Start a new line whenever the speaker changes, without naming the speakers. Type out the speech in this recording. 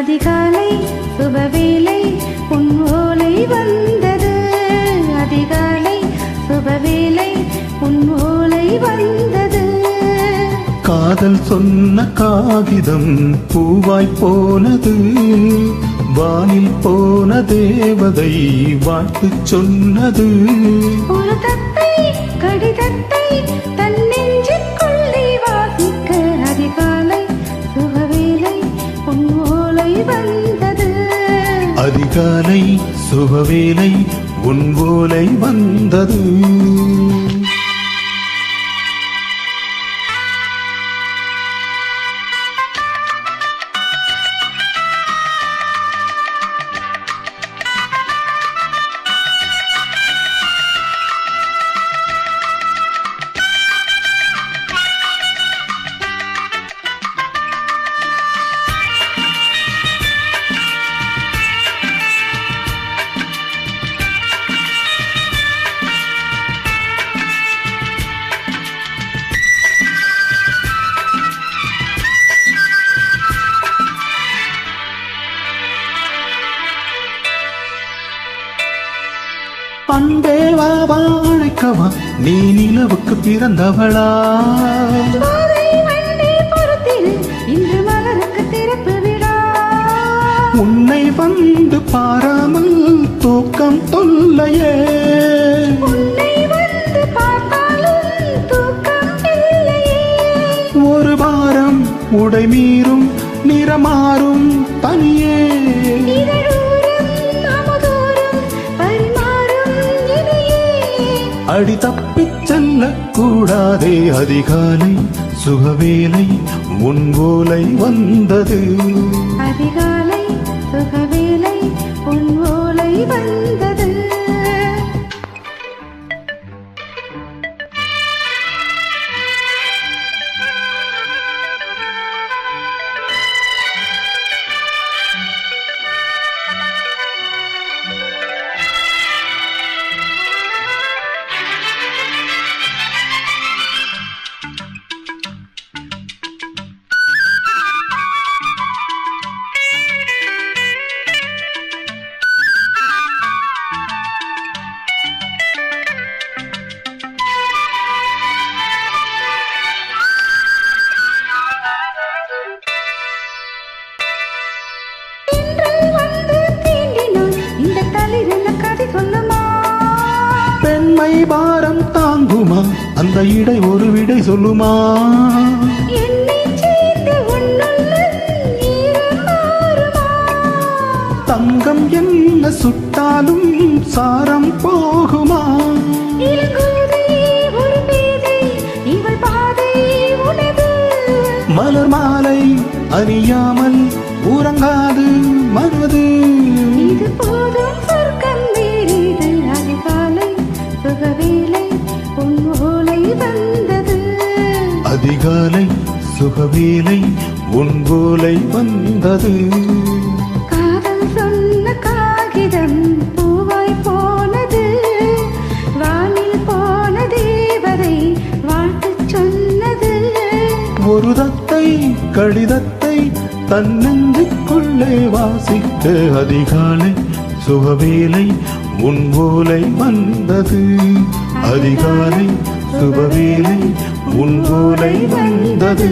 அதிகாலை சுபவேளை உன் ஓலை வந்தது. அதிகாலை சுபவேளை உன் ஓலை வந்தது.
காதல் சொன்ன காகிதம் பூவாய் போனது. வானில் போன தேவதை வாழ்த்து சொன்னது.
ஒரு தத்தை கடிதத்தை தன் நெஞ்சுக்குள்ளே வாசிக்க அதிகாலை சுபவேளை உன் ஓலை வந்தது.
அதிகாலை சுபவேளை உன் ஓலை வந்தது. அன்பே வா அழைக்கவா, நீ நிலவுக்கு பிறந்தவளா?
இன்று மலருக்கு திறப்பு விழா.
உன்னை வந்து பாராமல் தூக்கம் தொல்லையே.
உன்னை வந்து பார்த்தாலும் தூக்கம் இல்லையே.
ஒரு வாரம் உடை மீறும் நிறமாறும் தனியே. அடி தப்பிச் செல்லக் கூடாதே. அதிகாலை சுகவேளை உன் ஓலை வந்தது.
அதிகாலை சுகவேளை உன் ஓலை வந்தது.
பெண்மை பாரம் தாங்குமா? அந்த இடை ஒரு விடை சொல்லுமா? தங்கம் என்ன சுட்டாலும் சாரம் போகுமா? மலர் மாலை அணியாமல் உறங்காது மனது.
இது போதும் சொர்க்கம் வேறிது. அதிகாலை சுகவேளை உன் ஓலை வந்தது.
அதிகாலை சுகவேளை உன் ஓலை வந்தது.
காதல் சொன்ன காகிதம் பூவாய் போனது. வானில் போன தேவதை வாழ்த்து சொன்னது.
ஒரு தத்தை கடிதத்தை தன் நெஞ்சுக்குள்ளே வாசிக்க அதிகாலை சுபவேளை உன் ஓலை வந்தது. அதிகாலை சுபவேளை உன் ஓலை வந்தது.